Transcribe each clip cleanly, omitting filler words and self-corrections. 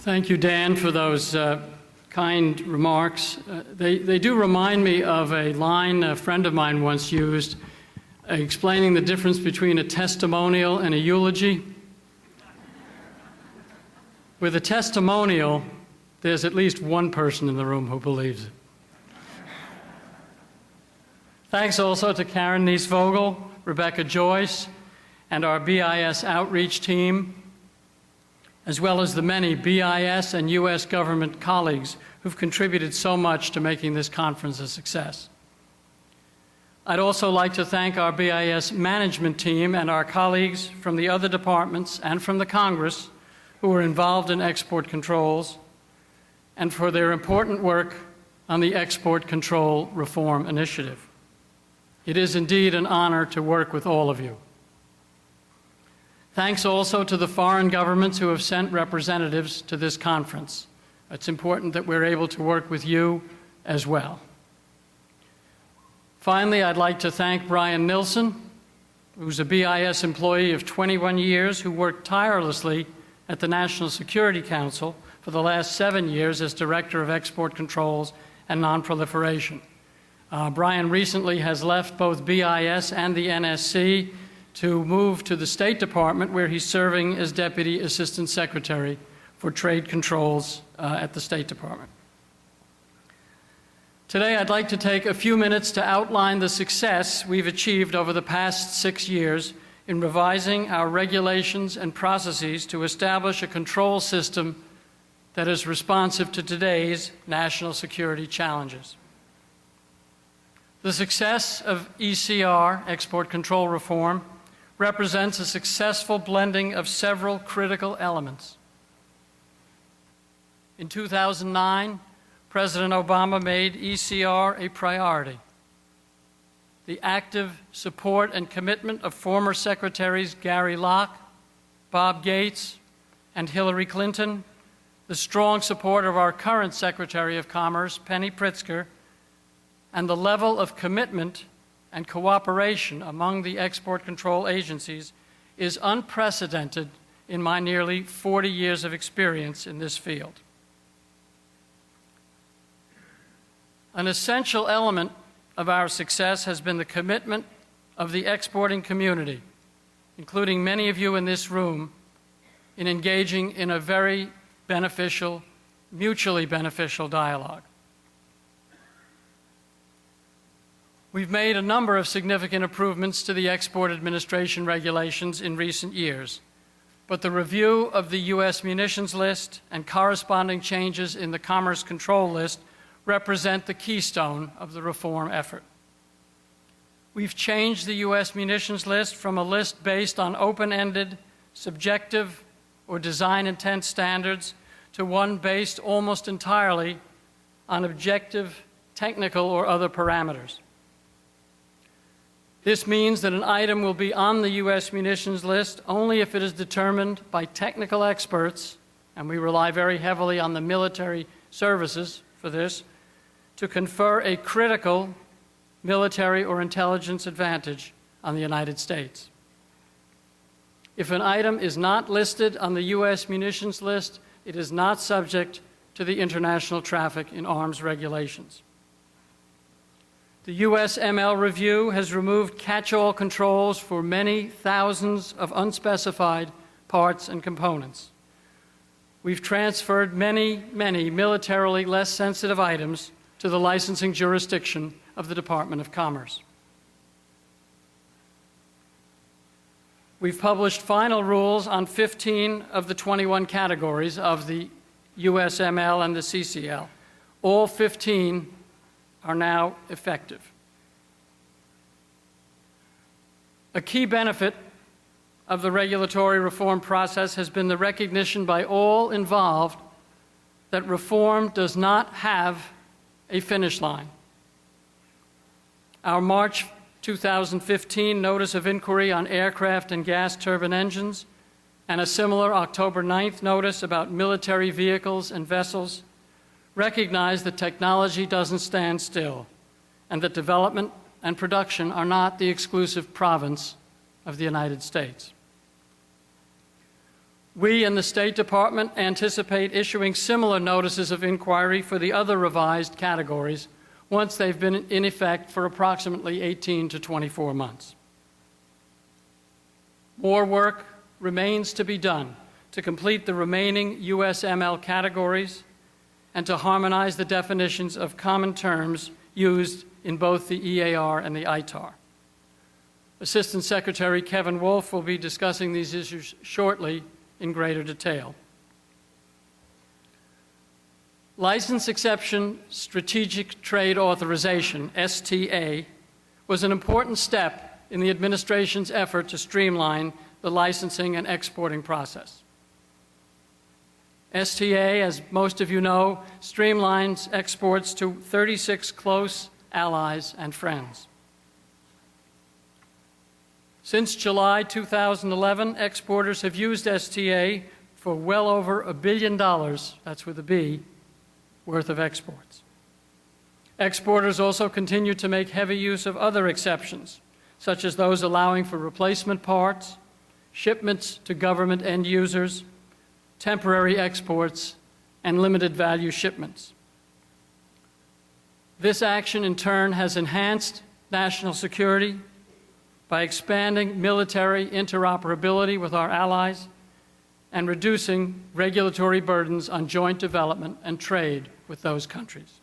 Thank you, Dan, for those kind remarks. They do remind me of a line a friend of mine once used, explaining the difference between a testimonial and a eulogy. With a testimonial, there's at least one person in the room who believes it. Thanks also to Karen Nies-Vogel, Rebecca Joyce, and our BIS outreach team, as well as the many BIS and U.S. government colleagues who've contributed so much to making this conference a success. I'd also like to thank our BIS management team and our colleagues from the other departments and from the Congress who were involved in export controls and for their important work on the Export Control Reform Initiative. It is indeed an honor to work with all of you. Thanks also to the foreign governments who have sent representatives to this conference. It's important that we're able to work with you as well. Finally, I'd like to thank Brian Nilsson, who's a BIS employee of 21 years who worked tirelessly at the National Security Council for the last 7 years as Director of Export Controls and Nonproliferation. Brian recently has left both BIS and the NSC to move to the State Department, where he's serving as Deputy Assistant Secretary for Trade Controls at the State Department. Today, I'd like to take a few minutes to outline the success we've achieved over the past 6 years in revising our regulations and processes to establish a control system that is responsive to today's national security challenges. The success of ECR, Export Control Reform, represents a successful blending of several critical elements. In 2009, President Obama made ECR a priority. The active support and commitment of former Secretaries Gary Locke, Bob Gates, and Hillary Clinton, the strong support of our current Secretary of Commerce, Penny Pritzker, and the level of commitment and cooperation among the export control agencies is unprecedented in my nearly 40 years of experience in this field. An essential element of our success has been the commitment of the exporting community, including many of you in this room, in engaging in a very beneficial, mutually beneficial dialogue. We've made a number of significant improvements to the Export Administration regulations in recent years, but the review of the U.S. munitions list and corresponding changes in the Commerce Control List represent the keystone of the reform effort. We've changed the U.S. munitions list from a list based on open-ended, subjective, or design intent standards to one based almost entirely on objective, technical, or other parameters. This means that an item will be on the U.S. munitions list only if it is determined by technical experts, and we rely very heavily on the military services for this, to confer a critical military or intelligence advantage on the United States. If an item is not listed on the U.S. munitions list, it is not subject to the International Traffic in Arms regulations. The USML review has removed catch-all controls for many thousands of unspecified parts and components. We've transferred many militarily less sensitive items to the licensing jurisdiction of the Department of Commerce. We've published final rules on 15 of the 21 categories of the USML and the CCL. All 15 are now effective. A key benefit of the regulatory reform process has been the recognition by all involved that reform does not have a finish line. Our March 2015 notice of inquiry on aircraft and gas turbine engines and a similar October 9th notice about military vehicles and vessels recognize that technology doesn't stand still and that development and production are not the exclusive province of the United States. We and the State Department anticipate issuing similar notices of inquiry for the other revised categories once they've been in effect for approximately 18 to 24 months. More work remains to be done to complete the remaining USML categories and to harmonize the definitions of common terms used in both the EAR and the ITAR. Assistant Secretary Kevin Wolf will be discussing these issues shortly in greater detail. License Exception Strategic Trade Authorization, STA, was an important step in the administration's effort to streamline the licensing and exporting process. STA, as most of you know, streamlines exports to 36 close allies and friends. Since July 2011, exporters have used STA for well over $1 billion, that's with a B, worth of exports. Exporters also continue to make heavy use of other exceptions, such as those allowing for replacement parts, shipments to government end users, temporary exports, and limited value shipments. This action, in turn, has enhanced national security by expanding military interoperability with our allies and reducing regulatory burdens on joint development and trade with those countries.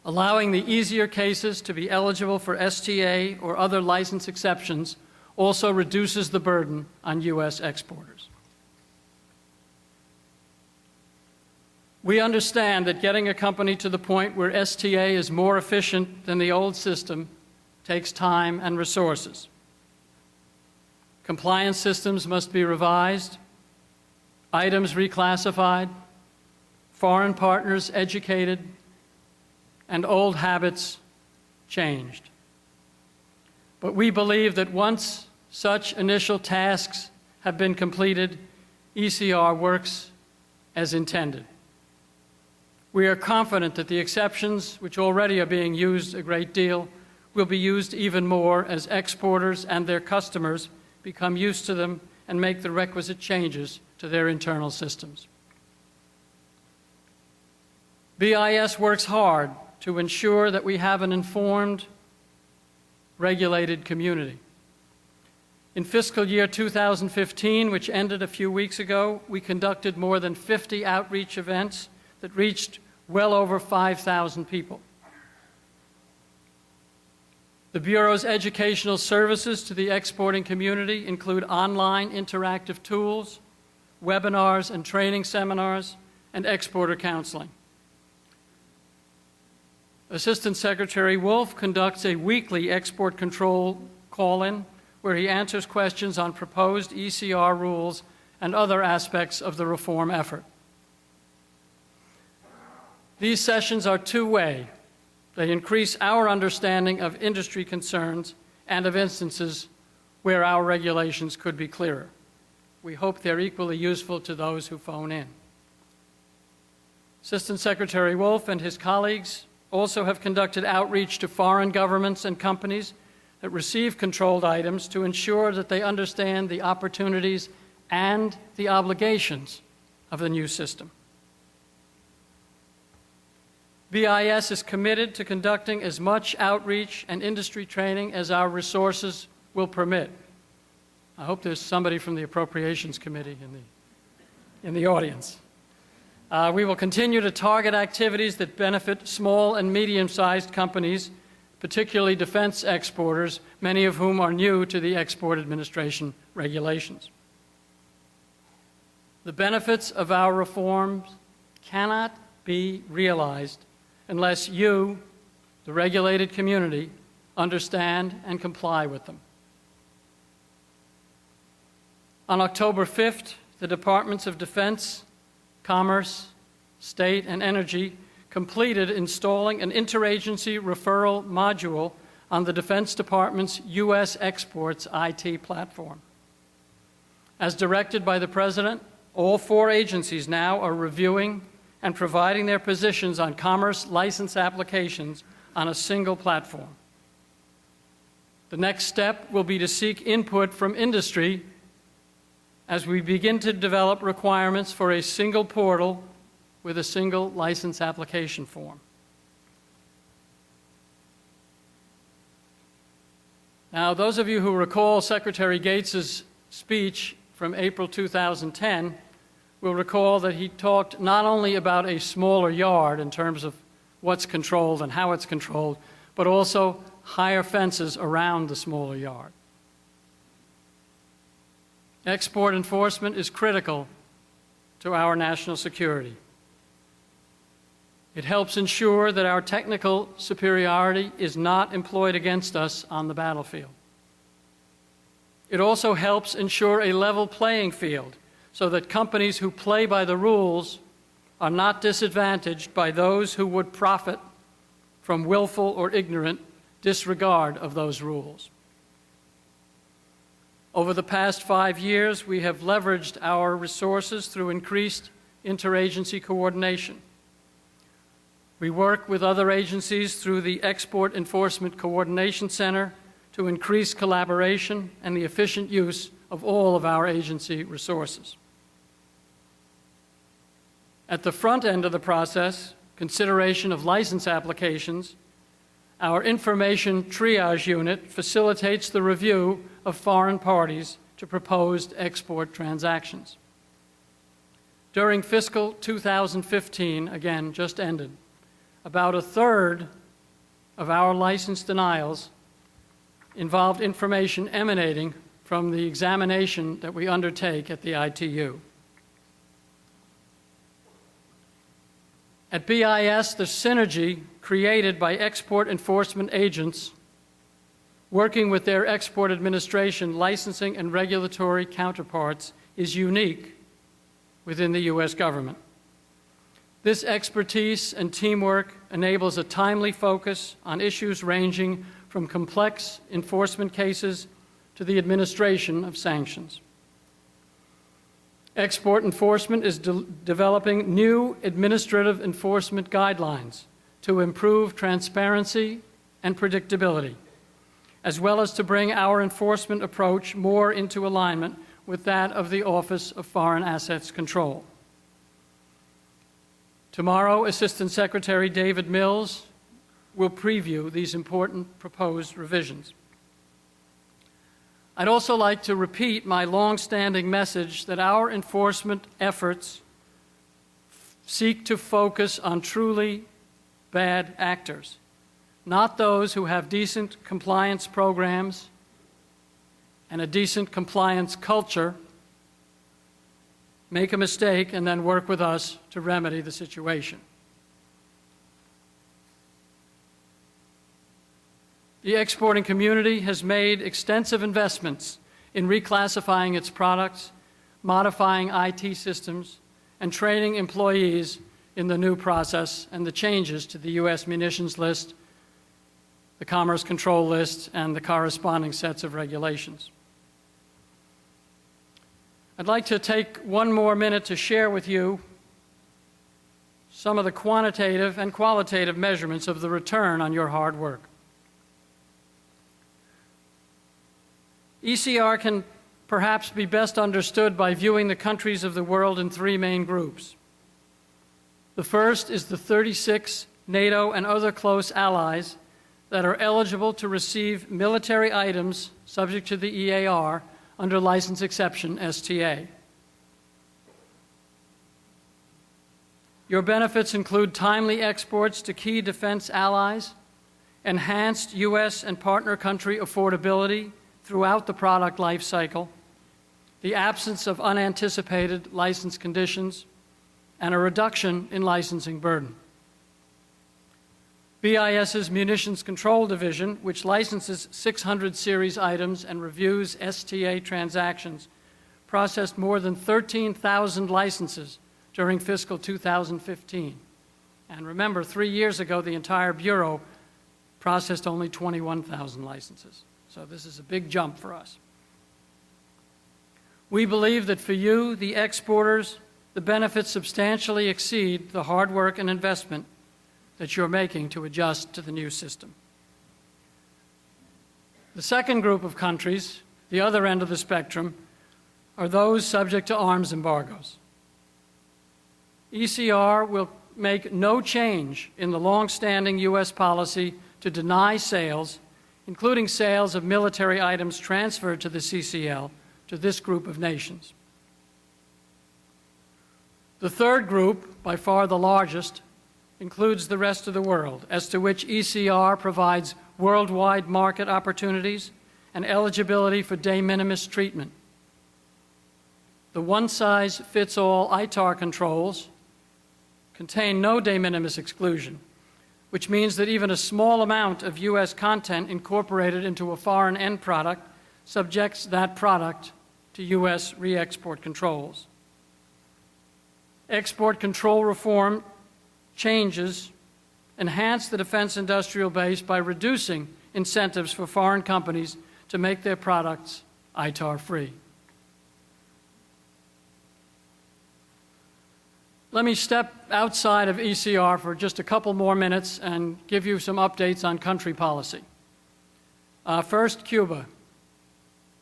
Allowing the easier cases to be eligible for STA or other license exceptions also reduces the burden on U.S. exporters. We understand that getting a company to the point where STA is more efficient than the old system takes time and resources. Compliance systems must be revised, items reclassified, foreign partners educated, and old habits changed. But we believe that once such initial tasks have been completed, ECR works as intended. We are confident that the exceptions, which already are being used a great deal, will be used even more as exporters and their customers become used to them and make the requisite changes to their internal systems. BIS works hard to ensure that we have an informed, regulated community. In fiscal year 2015, which ended a few weeks ago, we conducted more than 50 outreach events that reached well over 5,000 people. The Bureau's educational services to the exporting community include online interactive tools, webinars and training seminars, and exporter counseling. Assistant Secretary Wolf conducts a weekly export control call-in where he answers questions on proposed ECR rules and other aspects of the reform effort. These sessions are two-way. They increase our understanding of industry concerns and of instances where our regulations could be clearer. We hope they're equally useful to those who phone in. Assistant Secretary Wolf and his colleagues also have conducted outreach to foreign governments and companies that receive controlled items to ensure that they understand the opportunities and the obligations of the new system. BIS is committed to conducting as much outreach and industry training as our resources will permit. I hope there's somebody from the Appropriations Committee in the audience. We will continue to target activities that benefit small and medium-sized companies, particularly defense exporters, many of whom are new to the Export Administration regulations. The benefits of our reforms cannot be realized unless you, the regulated community, understand and comply with them. On October 5th, the Departments of Defense, Commerce, State, and Energy completed installing an interagency referral module on the Defense Department's U.S. Exports IT platform. As directed by the President, all four agencies now are reviewing and providing their positions on commerce license applications on a single platform. The next step will be to seek input from industry as we begin to develop requirements for a single portal with a single license application form. Now, those of you who recall Secretary Gates's speech from April 2010 will recall that he talked not only about a smaller yard in terms of what's controlled and how it's controlled, but also higher fences around the smaller yard. Export enforcement is critical to our national security. It helps ensure that our technical superiority is not employed against us on the battlefield. It also helps ensure a level playing field so that companies who play by the rules are not disadvantaged by those who would profit from willful or ignorant disregard of those rules. Over the past 5 years, we have leveraged our resources through increased interagency coordination. We work with other agencies through the Export Enforcement Coordination Center to increase collaboration and the efficient use of all of our agency resources. At the front end of the process, consideration of license applications, our information triage unit facilitates the review of foreign parties to proposed export transactions. During fiscal 2015, again, just ended, about a third of our license denials involved information emanating from the examination that we undertake at the ITU. At BIS, the synergy created by export enforcement agents working with their export administration, licensing, and regulatory counterparts is unique within the U.S. government. This expertise and teamwork enables a timely focus on issues ranging from complex enforcement cases to the administration of sanctions. Export enforcement is developing new administrative enforcement guidelines to improve transparency and predictability, as well as to bring our enforcement approach more into alignment with that of the Office of Foreign Assets Control. Tomorrow, Assistant Secretary David Mills will preview these important proposed revisions. I'd also like to repeat my long-standing message that our enforcement efforts seek to focus on truly bad actors, not those who have decent compliance programs and a decent compliance culture, make a mistake, and then work with us to remedy the situation. The exporting community has made extensive investments in reclassifying its products, modifying IT systems, and training employees in the new process and the changes to the U.S. munitions list, the Commerce Control List, and the corresponding sets of regulations. I'd like to take one more minute to share with you some of the quantitative and qualitative measurements of the return on your hard work. ECR can perhaps be best understood by viewing the countries of the world in three main groups. The first is the 36 NATO and other close allies that are eligible to receive military items subject to the EAR under license exception STA. Your benefits include timely exports to key defense allies, enhanced U.S. and partner country affordability throughout the product life cycle, the absence of unanticipated license conditions, and a reduction in licensing burden. BIS's Munitions Control Division, which licenses 600 series items and reviews STA transactions, processed more than 13,000 licenses during fiscal 2015. And remember, 3 years ago, the entire Bureau processed only 21,000 licenses. So this is a big jump for us. We believe that for you, the exporters, the benefits substantially exceed the hard work and investment that you're making to adjust to the new system. The second group of countries, the other end of the spectrum, are those subject to arms embargoes. ECR will make no change in the long-standing U.S. policy to deny sales, including sales of military items transferred to the CCL, to this group of nations. The third group, by far the largest, includes the rest of the world, as to which ECR provides worldwide market opportunities and eligibility for de minimis treatment. The one-size-fits-all ITAR controls contain no de minimis exclusion, which means that even a small amount of U.S. content incorporated into a foreign end product subjects that product to U.S. re-export controls. Export control reform changes enhance the defense industrial base by reducing incentives for foreign companies to make their products ITAR-free. Let me step outside of ECR for just a couple more minutes and give you some updates on country policy. First, Cuba.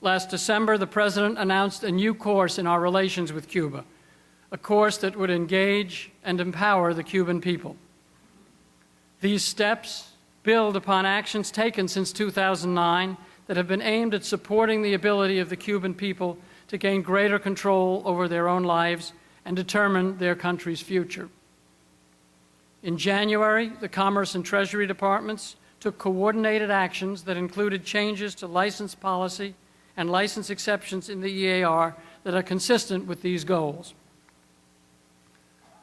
Last December, the President announced a new course in our relations with Cuba, a course that would engage and empower the Cuban people. These steps build upon actions taken since 2009 that have been aimed at supporting the ability of the Cuban people to gain greater control over their own lives and determine their country's future. In January, the Commerce and Treasury Departments took coordinated actions that included changes to license policy and license exceptions in the EAR that are consistent with these goals.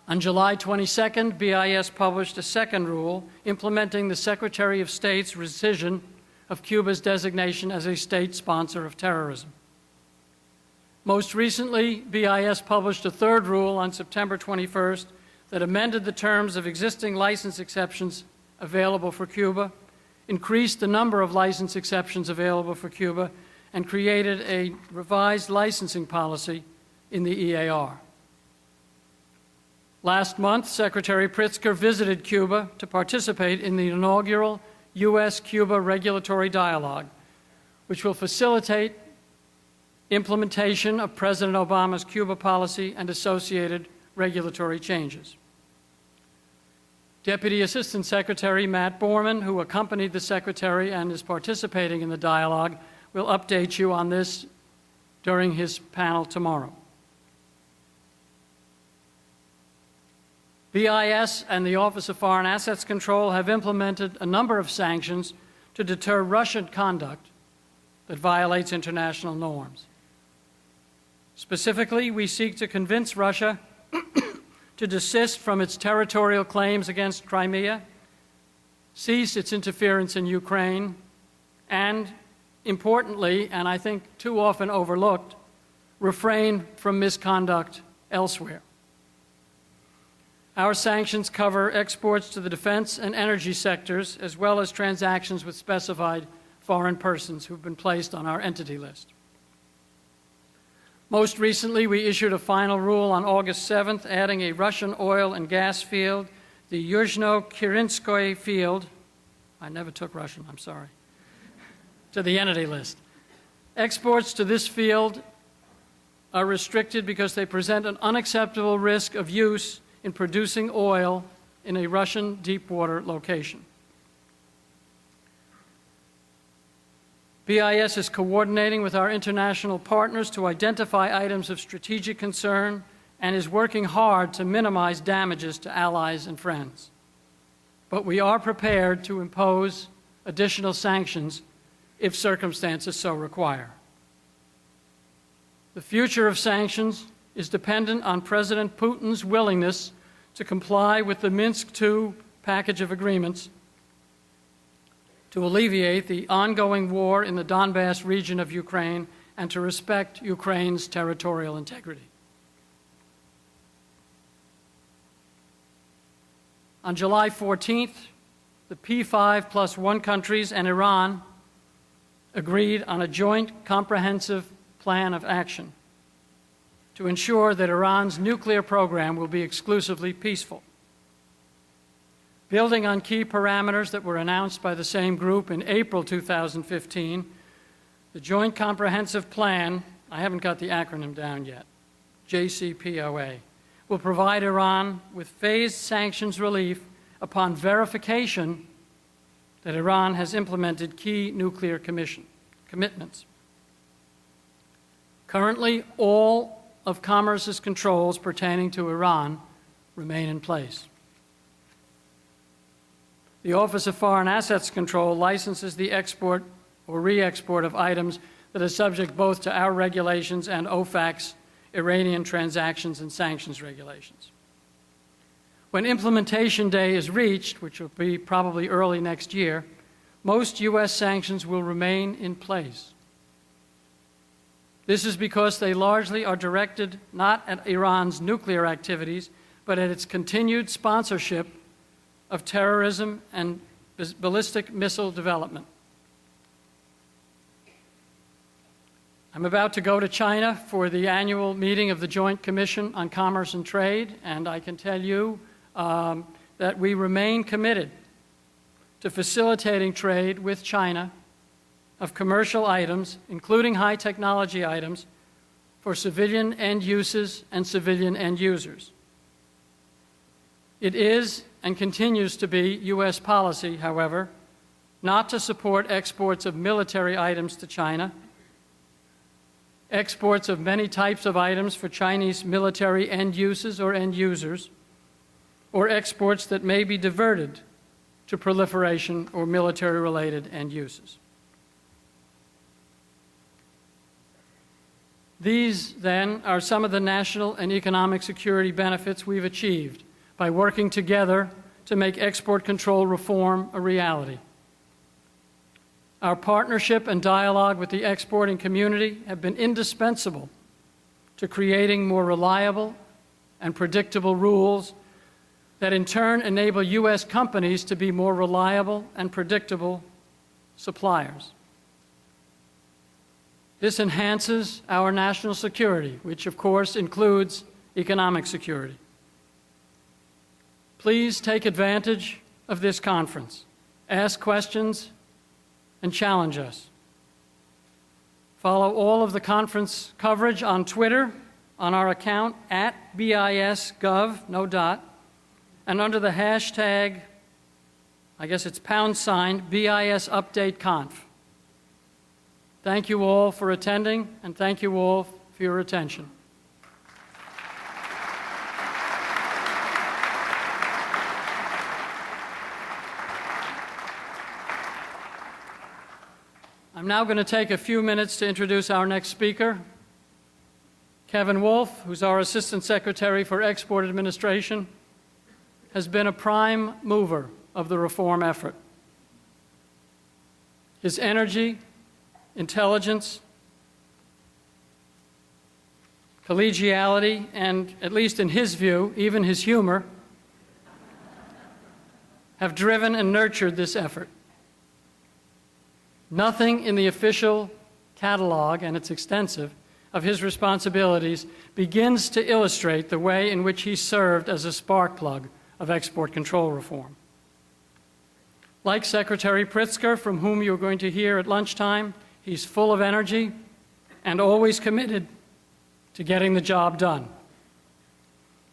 On July 22nd, BIS published a second rule implementing the Secretary of State's rescission of Cuba's designation as a state sponsor of terrorism. Most recently, BIS published a third rule on September 21st that amended the terms of existing license exceptions available for Cuba, increased the number of license exceptions available for Cuba, and created a revised licensing policy in the EAR. Last month, Secretary Pritzker visited Cuba to participate in the inaugural U.S.-Cuba regulatory dialogue, which will facilitate implementation of President Obama's Cuba policy and associated regulatory changes. Deputy Assistant Secretary Matt Borman, who accompanied the Secretary and is participating in the dialogue, will update you on this during his panel tomorrow. BIS and the Office of Foreign Assets Control have implemented a number of sanctions to deter Russian conduct that violates international norms. Specifically, we seek to convince Russia to desist from its territorial claims against Crimea, cease its interference in Ukraine, and, importantly, and I think too often overlooked, refrain from misconduct elsewhere. Our sanctions cover exports to the defense and energy sectors, as well as transactions with specified foreign persons who've been placed on our entity list. Most recently, we issued a final rule on August 7th, adding a Russian oil and gas field, the Yuzhno-Kirinskoye field, I never took Russian, I'm sorry, to the entity list. Exports to this field are restricted because they present an unacceptable risk of use in producing oil in a Russian deep-water location. BIS is coordinating with our international partners to identify items of strategic concern and is working hard to minimize damages to allies and friends. But we are prepared to impose additional sanctions if circumstances so require. The future of sanctions is dependent on President Putin's willingness to comply with the Minsk II package of agreements to alleviate the ongoing war in the Donbass region of Ukraine and to respect Ukraine's territorial integrity. On July 14th, the P5+1 countries and Iran agreed on a joint comprehensive plan of action to ensure that Iran's nuclear program will be exclusively peaceful. Building on key parameters that were announced by the same group in April 2015, the Joint Comprehensive Plan I haven't got the acronym down yet, JCPOA, will provide Iran with phased sanctions relief upon verification that Iran has implemented key nuclear commitments. Currently, all of Commerce's controls pertaining to Iran remain in place. The Office of Foreign Assets Control licenses the export or re-export of items that are subject both to our regulations and OFAC's Iranian transactions and sanctions regulations. When implementation day is reached, which will be probably early next year, most U.S. sanctions will remain in place. This is because they largely are directed not at Iran's nuclear activities, but at its continued sponsorship of terrorism and ballistic missile development. I'm about to go to China for the annual meeting of the Joint Commission on Commerce and Trade, and I can tell you that we remain committed to facilitating trade with China of commercial items, including high technology items, for civilian end uses and civilian end users. It is and continues to be U.S. policy, however, not to support exports of military items to China, exports of many types of items for Chinese military end uses or end users, or exports that may be diverted to proliferation or military-related end uses. These, then, are some of the national and economic security benefits we've achieved by working together to make export control reform a reality. Our partnership and dialogue with the exporting community have been indispensable to creating more reliable and predictable rules that in turn enable U.S. companies to be more reliable and predictable suppliers. This enhances our national security, which of course includes economic security. Please take advantage of this conference. Ask questions and challenge us. Follow all of the conference coverage on Twitter, on our account @BISGov, no dot, and under the hashtag, I guess it's #BISUpdateConf. Thank you all for attending, and thank you all for your attention. I'm now going to take a few minutes to introduce our next speaker, Kevin Wolf, who's our Assistant Secretary for Export Administration, has been a prime mover of the reform effort. His energy, intelligence, collegiality, and, at least in his view, even his humor, have driven and nurtured this effort. Nothing in the official catalog, and it's extensive, of his responsibilities begins to illustrate the way in which he served as a spark plug of export control reform. Like Secretary Pritzker, from whom you're going to hear at lunchtime, he's full of energy and always committed to getting the job done.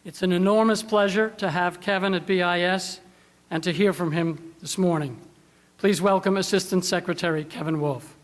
It's an enormous pleasure to have Kevin at BIS and to hear from him this morning. Please welcome Assistant Secretary Kevin Wolf.